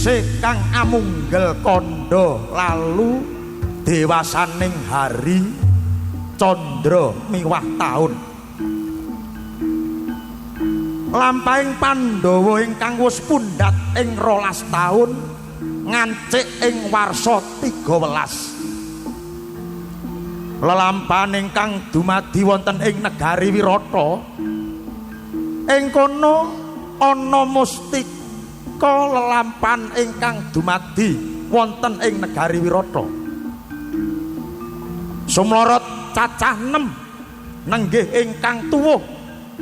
sawise kang amunggel kandha lalu dewasaning hari candra miwah taun lampahing Pandhawa ingkang wis pundhat ing 12 taun ngancik ing warsa 13 lelampahan ingkang dumadi wonten ing negari Wirata ing kono ana mustika lelampahan ingkang dumadi wonten ing negari Wirata sumlorot cacah 6 nenggih ingkang tuwuh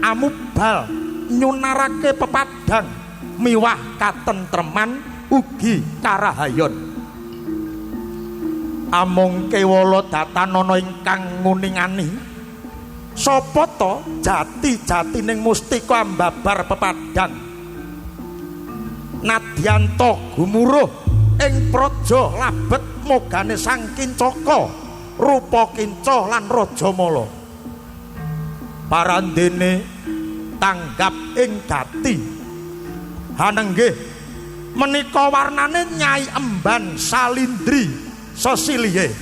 amubal nyunarake pepadang miwah katentreman ugi karahayon amung kewala datanana ingkang nguningani sapa to jati-jatining mustika ambabar pepadang nadyanto gumuruh ing praja labet mogane sang kincaka rupa kinca lan rajamala parandene tanggap ing gati hanenggih menika warnane Nyai Emban Salindri Sesiliye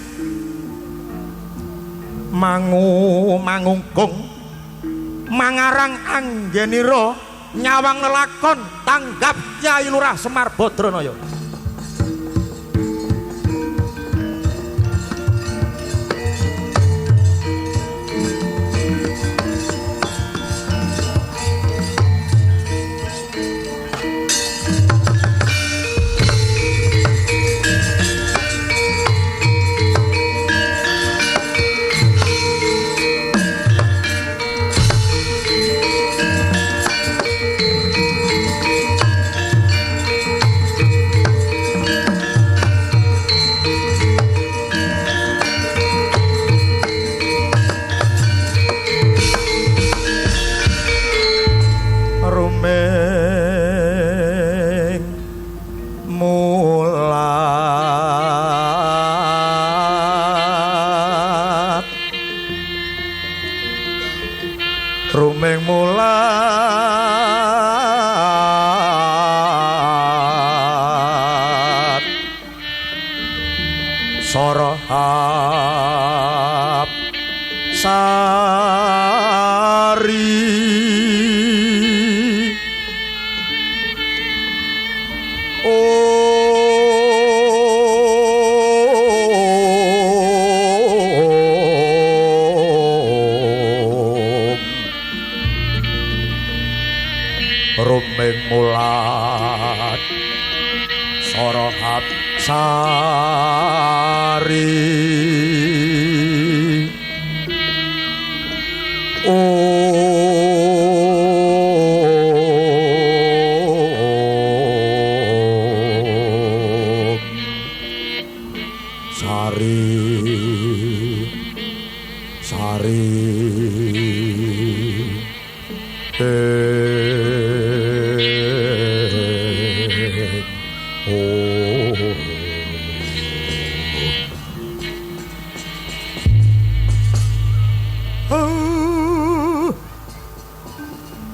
mangungkung mangarang anggenira nyawang lelakon tanggap Nyai Lurah Semar Badranaya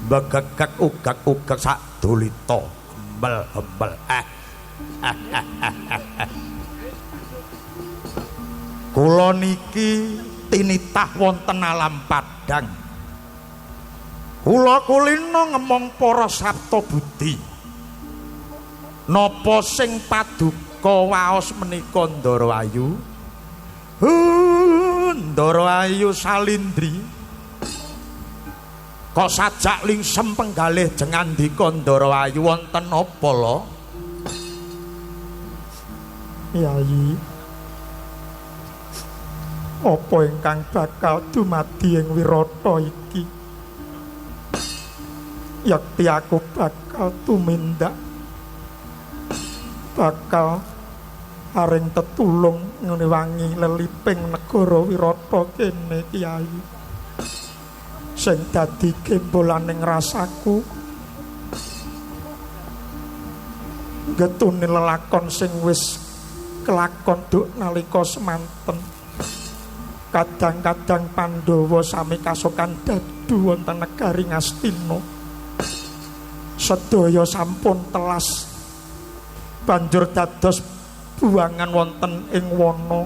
begegek ugak-ugak sak dolita hembel-hembel kula niki tinitah wonten alam Padang kula kulina ngemong para sabta budi napa sing paduka waos menika Ndarawayu Ndarawayu Salindri kok sajak lingsem penggalih jengandika Ndarawayu wonten apa lho Yayi apa ingkang bakal dumadi ing Wirata iki yakti aku bakal tumindak bakal aring tetulung nguniwangi leliping negara Wirata kene Kyai sing dadi gembolaning rasaku getune lelakon sing wis kelakon duk nalika semanten kadang-kadang Pandhawa sami kasokan dadu wonten negari Ngastina sedaya sampun telas banjur dados buangan wonten ing wana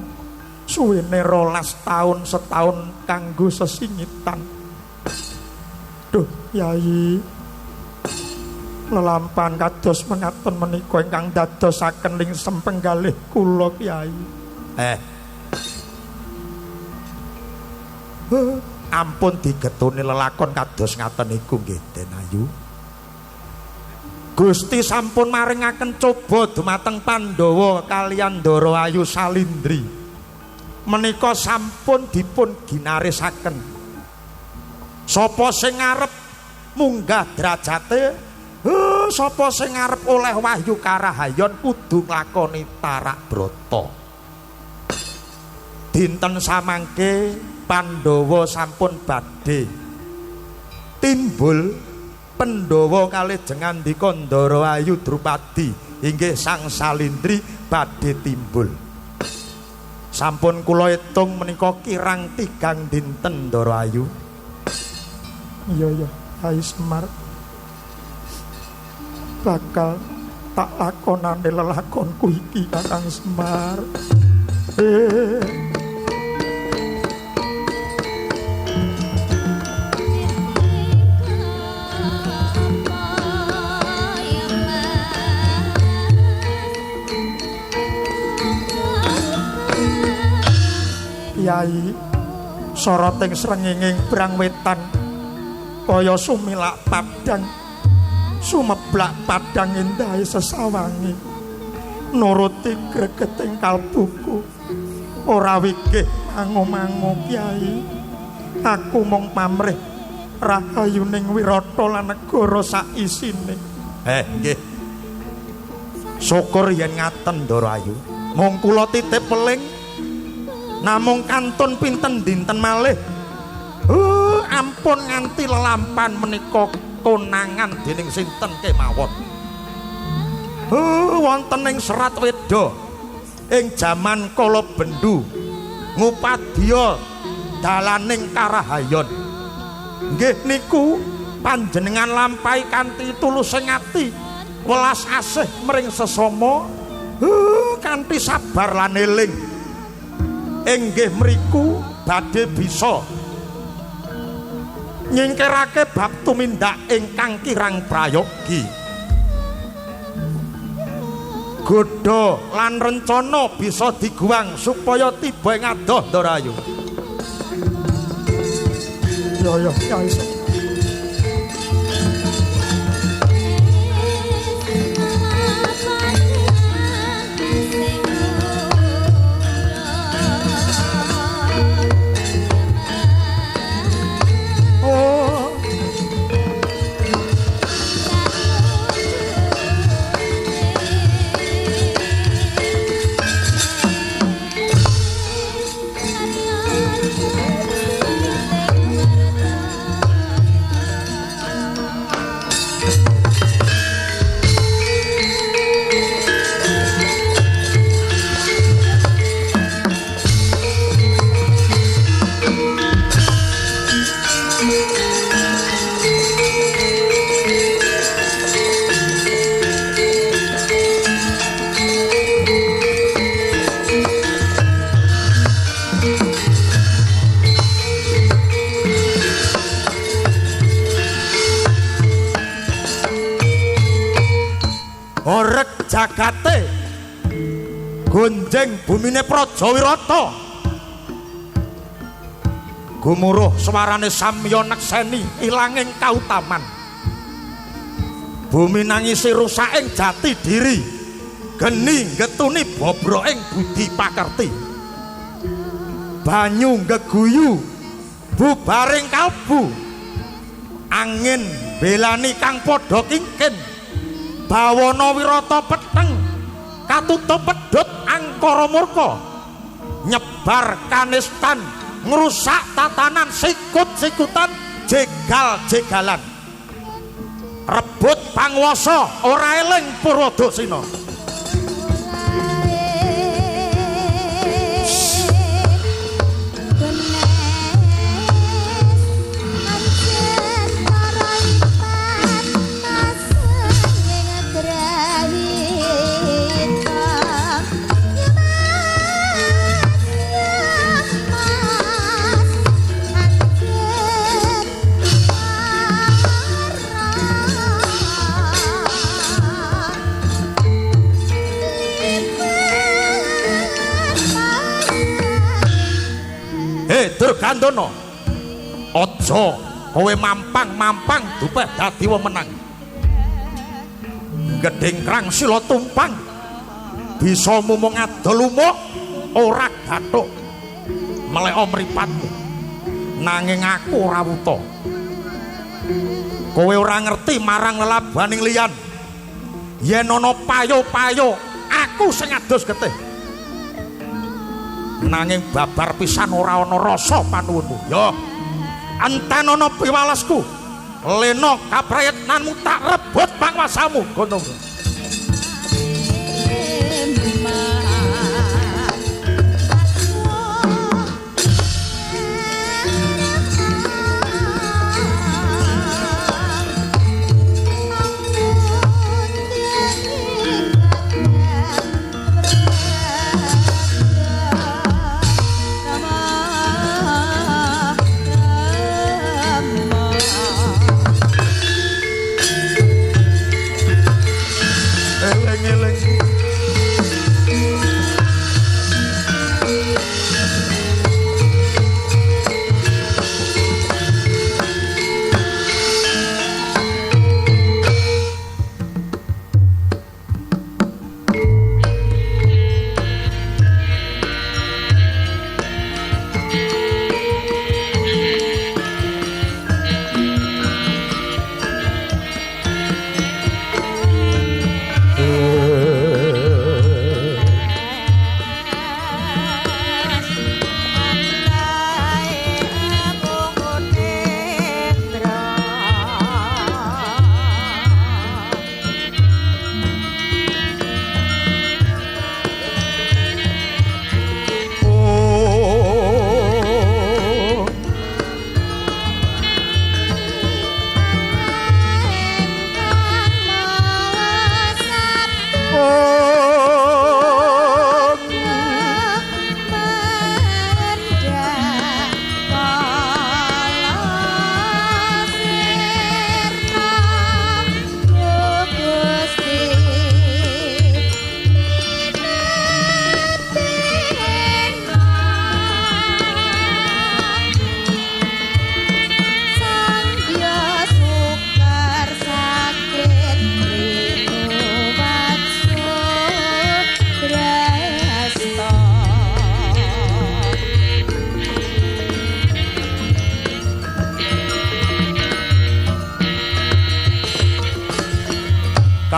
suwene 12 taun setahun kanggo sesingitan. Duh Yai, lelampahan kados mengaten menika ingkang dadosaken lingsem penggalih kula Yai. Ampun digetuni lelakon kados ngaten niku nggih Den Ayu. Gusti sampun maringaken coba dumateng Pandhawa kaliyan Ndara Ayu Salindri. Menika sampun dipun ginarisaken. Sapa sing arep munggah derajate, sapa sing arep oleh wahyu karahayon kudu nglakoni tarak brata. Dinten samangke Pandhawa sampun badhe timbul Pandhawa kalih jengandika Ndara Ayu Drupadi inggih Sang Salindri badhe timbul. Sampun kula etung menika kirang 3 dinten Ndara Ayu. Iya Kyai Semar, bakal tak lakonane lelakonku iki Kakang Semar. Yai, soroting srengenging brang wetan kaya sumilak padang sumeblak padang endahe sesawangi nuruti gregeting kalbuku ora wigih mangu-mangu Kyai. Aku mung pamrih rahayuning wirata lan negara sak isine. Nggih. Syukur yen ngaten Ndara Ayu. Mung kula titip weling namung kantun pinten dinten malih ampun nganti lelampan menika konangan dening sinten kemawon wonten ing Serat Weda ing jaman kala bendu ngupadya dalaning karahayon. Nggih niku panjenengan lampahi kanthi tulusing ati welas asih mring sesama kanthi sabar lan eling. Inggih mriku badhe bisa nyingkirake bab tumindak ingkang kirang prayogi. Godha lan rencana bisa diguwang supaya tiba ing adoh Ndara Ayu. Ya Kyai. Jagate gonjeng bumine Prajawirata gumuruh swarane samya nekseni ilanging kautaman bumi nangisi rusaking jati diri geni getuni bobroking budi pakerti banyu geguyu bubaring kalbu angin belani kang padha kingkin bawana wirata peteng katutup pedhot angkara murka nyebar kanistan ngrusak tatanan sikut-sikutan jegal-jegalan rebut panguwasa ora eling Puradasena. Anjana aja kowe mampang dupeh dadi wong menang gedeng krang sila tumpang bisa mumung adol lumuk ora gathuk meleka mripatmu nanging aku ora wuta kowe ora ngerti marang lelabaning liyan yen ana payo-payo aku sing adus getih nanging babar pisan ora ana rasa panuwunmu ya enten ana piwalesku lena kaprayitnanmu tak rebut pangwasamu kono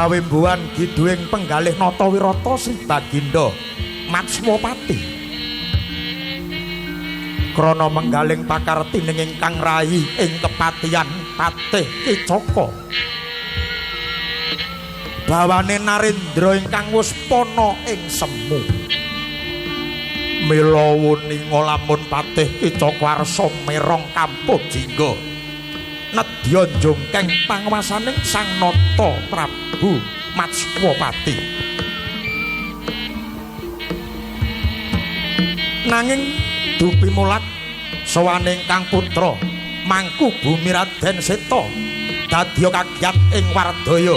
kawembuhan Kiduing penggalih Nata Wirata Sri Baginda Matswapati krana menggaling pakartining ingkang rayi ing kepatihan Patih Kicaka bawane Narendra ingkang wus pana ing semu mila wuninga lamun Patih Kicaka arsa merong kampuh jingga nedya njongkeng panguwasaning Sang Nata Prabu Matswapati nanging dupi mulat sawane ingkang putra Mangku Bumi Raden Seta dadya kagiat ing Wardaya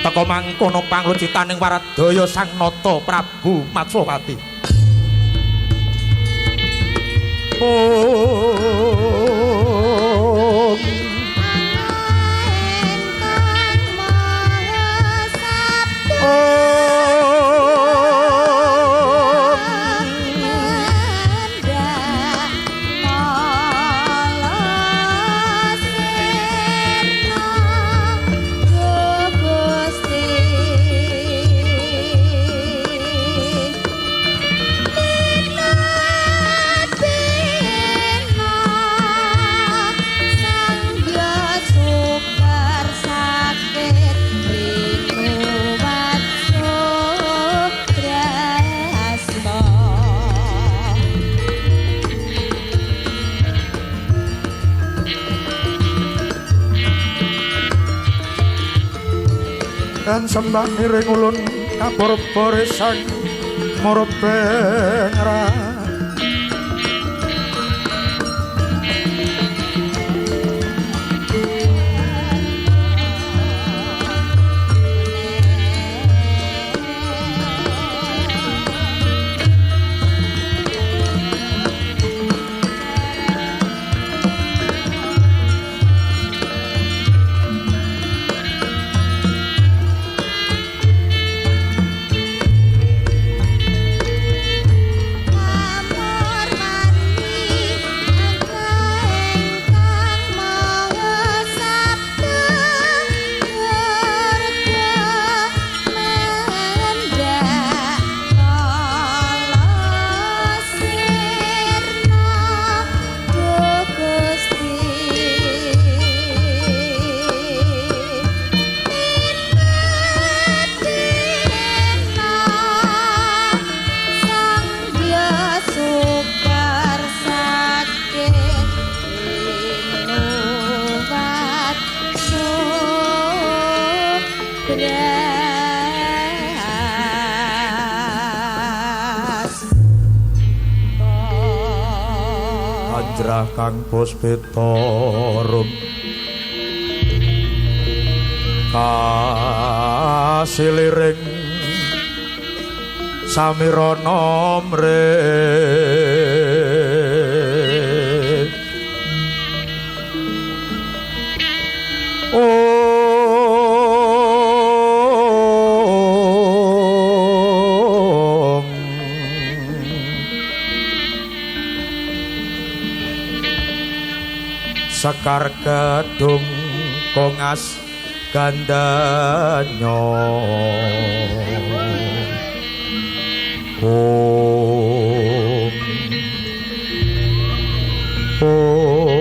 teka mangkono panglucitaning Wardaya Sang Nata Prabu Matswapati dan sembah miring ulun kabor-bore sang Murbengra daerah kang puspita kasiliring samirana mring Sekar Gedung Kongas Gandanya Om